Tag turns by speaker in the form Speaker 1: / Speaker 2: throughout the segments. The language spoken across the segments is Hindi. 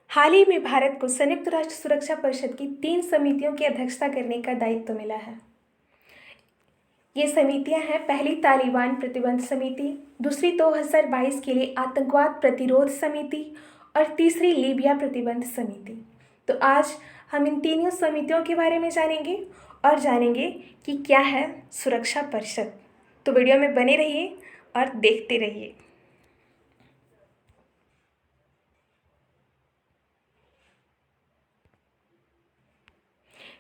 Speaker 1: हाल ही में भारत को संयुक्त राष्ट्र सुरक्षा परिषद की 3 समितियों की अध्यक्षता करने का दायित्व मिला है। ये समितियां हैं, पहली तालिबान प्रतिबंध समिति, दूसरी 2022 के लिए आतंकवाद प्रतिरोध समिति और तीसरी लीबिया प्रतिबंध समिति। तो आज हम इन तीनों समितियों के बारे में जानेंगे और जानेंगे कि क्या है सुरक्षा परिषद। तो वीडियो में बने रहिए और देखते रहिए।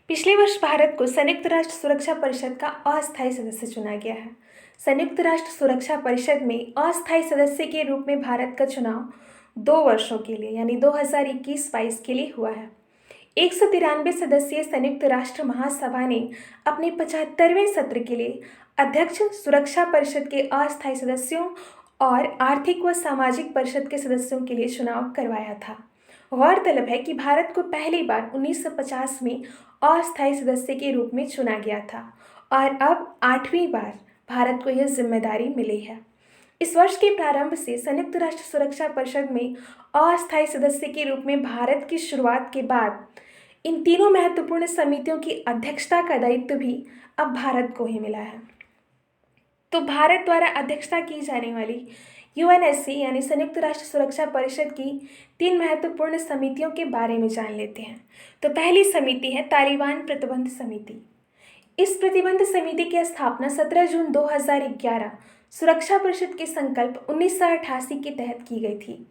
Speaker 1: पिछले वर्ष भारत को संयुक्त राष्ट्र सुरक्षा परिषद का अस्थायी सदस्य चुना गया है। संयुक्त राष्ट्र सुरक्षा परिषद में अस्थायी सदस्य के रूप में भारत का चुनाव 2 वर्षों के लिए यानी 2021-22 के लिए हुआ है। 193 सदस्यीय संयुक्त राष्ट्र महासभा ने अपने 75वें सत्र के लिए अध्यक्ष, सुरक्षा परिषद के अस्थायी सदस्यों और आर्थिक व सामाजिक परिषद के सदस्यों के लिए चुनाव करवाया था। गौरतलब है कि भारत को पहली बार 1950 में अस्थायी सदस्य के रूप में चुना गया था और अब 8वीं बार भारत को यह जिम्मेदारी मिली है। इस वर्ष के प्रारंभ से संयुक्त राष्ट्र सुरक्षा परिषद में अस्थायी सदस्य के रूप में भारत की शुरुआत के बाद इन तीनों महत्वपूर्ण समितियों की अध्यक्षता का दायित्व भी अब भारत को ही मिला है। तो भारत द्वारा अध्यक्षता की जाने वाली यूएनएससी यानी संयुक्त राष्ट्र सुरक्षा परिषद की 3 महत्वपूर्ण समितियों के बारे में जान लेते हैं। तो पहली समिति है तालिबान प्रतिबंध समिति। इस प्रतिबंध समिति की स्थापना 17 जून 2011 सुरक्षा परिषद के संकल्प 1988 के तहत की गई थी।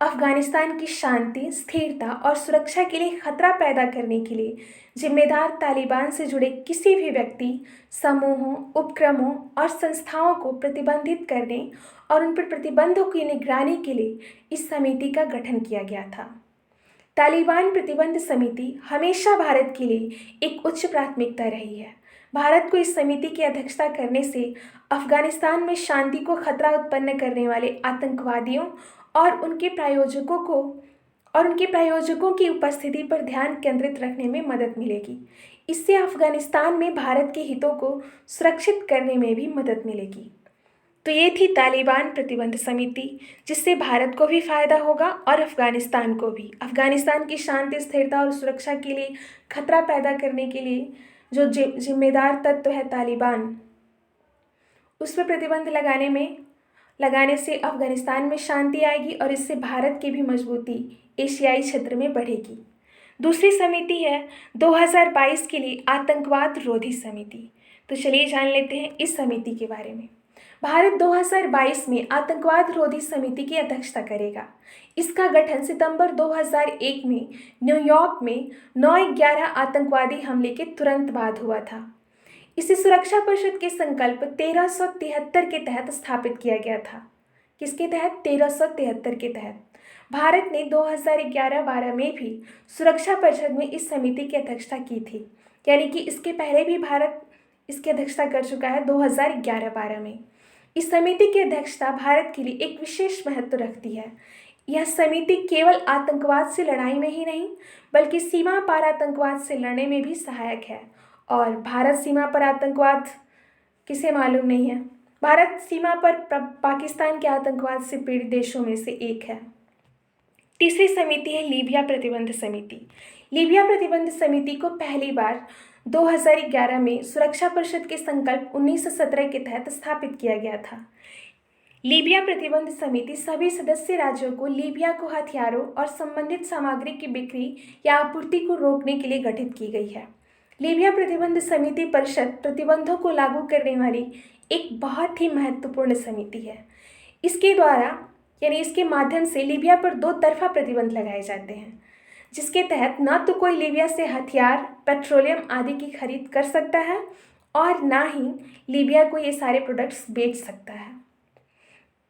Speaker 1: अफगानिस्तान की शांति, स्थिरता और सुरक्षा के लिए खतरा पैदा करने के लिए जिम्मेदार तालिबान से जुड़े किसी भी व्यक्ति, समूहों, उपक्रमों और संस्थाओं को प्रतिबंधित करने और उन पर प्रतिबंधों की निगरानी के लिए इस समिति का गठन किया गया था। तालिबान प्रतिबंध समिति हमेशा भारत के लिए एक उच्च प्राथमिकता रही है। भारत को इस समिति की अध्यक्षता करने से अफगानिस्तान में शांति को खतरा उत्पन्न करने वाले आतंकवादियों और उनके प्रायोजकों की उपस्थिति पर ध्यान केंद्रित रखने में मदद मिलेगी। इससे अफगानिस्तान में भारत के हितों को सुरक्षित करने में भी मदद मिलेगी। तो ये थी तालिबान प्रतिबंध समिति, जिससे भारत को भी फायदा होगा और अफगानिस्तान को भी। अफगानिस्तान की शांति, स्थिरता और सुरक्षा के लिए खतरा पैदा करने के लिए जो जिम्मेदार तत्व है तालिबान, उस पर प्रतिबंध लगाने से अफगानिस्तान में शांति आएगी और इससे भारत की भी मजबूती एशियाई क्षेत्र में बढ़ेगी। दूसरी समिति है 2022 के लिए आतंकवाद रोधी समिति। तो चलिए जान लेते हैं इस समिति के बारे में। भारत 2022 में आतंकवाद रोधी समिति की अध्यक्षता करेगा। इसका गठन सितंबर 2001 में न्यूयॉर्क में 9/11 आतंकवादी हमले के तुरंत बाद हुआ था। इसे सुरक्षा परिषद के संकल्प 1373 के तहत स्थापित किया गया था। किसके तहत? 1373 के तहत। भारत ने 2011-12 में भी सुरक्षा परिषद में इस समिति की अध्यक्षता की थी, यानी कि इसके पहले भी भारत इसकी अध्यक्षता कर चुका है 2011-12 में। इस समिति की अध्यक्षता भारत के लिए एक विशेष महत्व रखती है। यह समिति केवल आतंकवाद से लड़ाई में ही नहीं, बल्कि सीमा पार आतंकवाद से लड़ने में भी सहायक है। और भारत सीमा पर आतंकवाद किसे मालूम नहीं है? भारत सीमा पर पाकिस्तान के आतंकवाद से पीड़ित देशों में से एक है। तीसरी समिति है लीबिया प्रतिबंध समिति। लीबिया प्रतिबंध समिति को पहली बार 2011 में सुरक्षा परिषद के संकल्प 1917 के तहत स्थापित किया गया था। लीबिया प्रतिबंध समिति सभी सदस्य राज्यों को लीबिया को हथियारों और संबंधित सामग्री की बिक्री या आपूर्ति को रोकने के लिए गठित की गई है। लीबिया प्रतिबंध समिति परिषद प्रतिबंधों को लागू करने वाली एक बहुत ही महत्वपूर्ण समिति है। इसके द्वारा यानी इसके माध्यम से लीबिया पर 2 तरफा प्रतिबंध लगाए जाते हैं, जिसके तहत न तो कोई लीबिया से हथियार, पेट्रोलियम आदि की खरीद कर सकता है और ना ही लीबिया को ये सारे प्रोडक्ट्स बेच सकता है।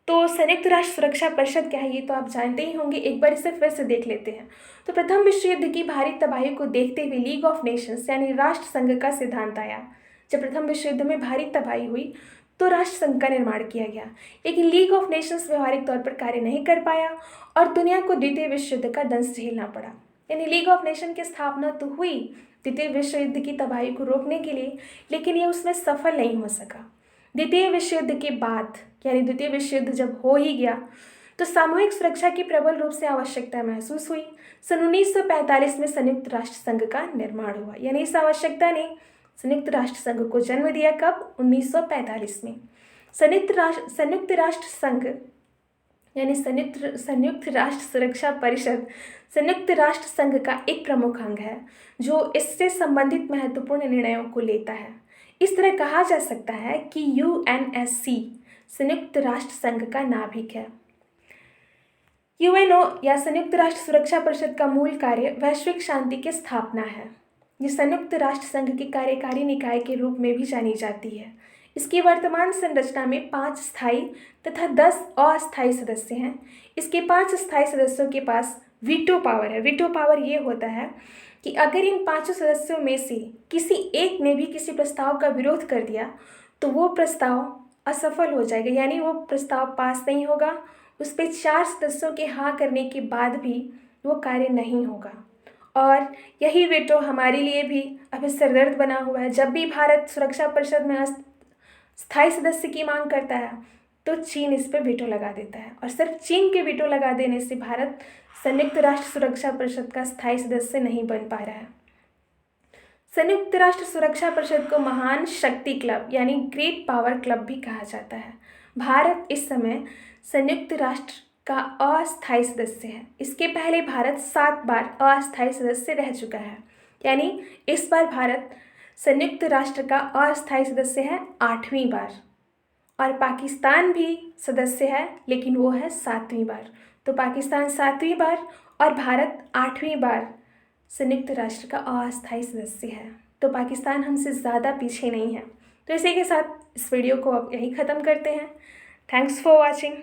Speaker 1: तो संयुक्त राष्ट्र सुरक्षा परिषद क्या है, ये तो आप जानते ही होंगे। एक बार इसे फिर से देख लेते हैं। तो प्रथम विश्व युद्ध की भारी तबाही को देखते हुए लीग ऑफ नेशंस यानी राष्ट्र संघ का सिद्धांत आया। जब प्रथम विश्व युद्ध में भारी तबाही हुई तो राष्ट्र संघ का निर्माण किया गया, लेकिन लीग ऑफ नेशंस व्यवहारिक तौर पर कार्य नहीं कर पाया और दुनिया को द्वितीय विश्व युद्ध का दंश झेलना पड़ा। यानी लीग ऑफ नेशन की स्थापना तो हुई द्वितीय विश्व युद्ध की तबाही को रोकने के लिए, लेकिन ये उसमें सफल नहीं हो सका। द्वितीय विश्व युद्ध के बाद यानी द्वितीय विश्व युद्ध जब हो ही गया तो सामूहिक सुरक्षा की प्रबल रूप से आवश्यकता महसूस हुई। सन 1945 में संयुक्त राष्ट्र संघ का निर्माण हुआ, यानी इस आवश्यकता ने संयुक्त राष्ट्र संघ को जन्म दिया। कब? 1945 में। संयुक्त राष्ट्र संघ यानी संयुक्त राष्ट्र सुरक्षा परिषद संयुक्त राष्ट्र संघ का एक प्रमुख अंग है जो इससे संबंधित महत्वपूर्ण निर्णयों को लेता है। इस तरह कहा जा सकता है कि यूएनएससी संयुक्त राष्ट्र संघ का नाभिक है। यूएनओ या संयुक्त राष्ट्र सुरक्षा परिषद का मूल कार्य वैश्विक शांति की स्थापना है। ये संयुक्त राष्ट्र संघ की कार्यकारी निकाय के रूप में भी जानी जाती है। इसकी वर्तमान संरचना में 5 स्थायी तथा 10 अस्थायी सदस्य हैं। इसके 5 स्थायी सदस्यों के पास वीटो पावर है। वीटो पावर ये होता है कि अगर इन 5 सदस्यों में से किसी एक ने भी किसी प्रस्ताव का विरोध कर दिया तो वो प्रस्ताव असफल हो जाएगा, यानी वो प्रस्ताव पास नहीं होगा। उस पर 4 सदस्यों के हाँ करने के बाद भी वो कार्य नहीं होगा। और यही वीटो हमारे लिए भी अभी सरदर्द बना हुआ है। जब भी भारत सुरक्षा परिषद में स्थायी सदस्य की मांग करता है तो चीन इस पर वीटो लगा देता है, और सिर्फ चीन के वीटो लगा देने से भारत संयुक्त राष्ट्र सुरक्षा परिषद का स्थायी सदस्य नहीं बन पा रहा है। संयुक्त राष्ट्र सुरक्षा परिषद को महान शक्ति क्लब यानी ग्रेट पावर क्लब भी कहा जाता है। भारत इस समय संयुक्त राष्ट्र का अस्थायी सदस्य है। इसके पहले भारत 7 बार अस्थायी सदस्य रह चुका है, यानी इस बार भारत संयुक्त राष्ट्र का अस्थायी सदस्य है 8वीं बार। और पाकिस्तान भी सदस्य है, लेकिन वो है 7वीं बार। तो पाकिस्तान 7वीं बार और भारत 8वीं बार संयुक्त राष्ट्र का अस्थायी सदस्य है। तो पाकिस्तान हमसे ज़्यादा पीछे नहीं है। तो इसी के साथ इस वीडियो को अब यहीं ख़त्म करते हैं। Thanks for watching.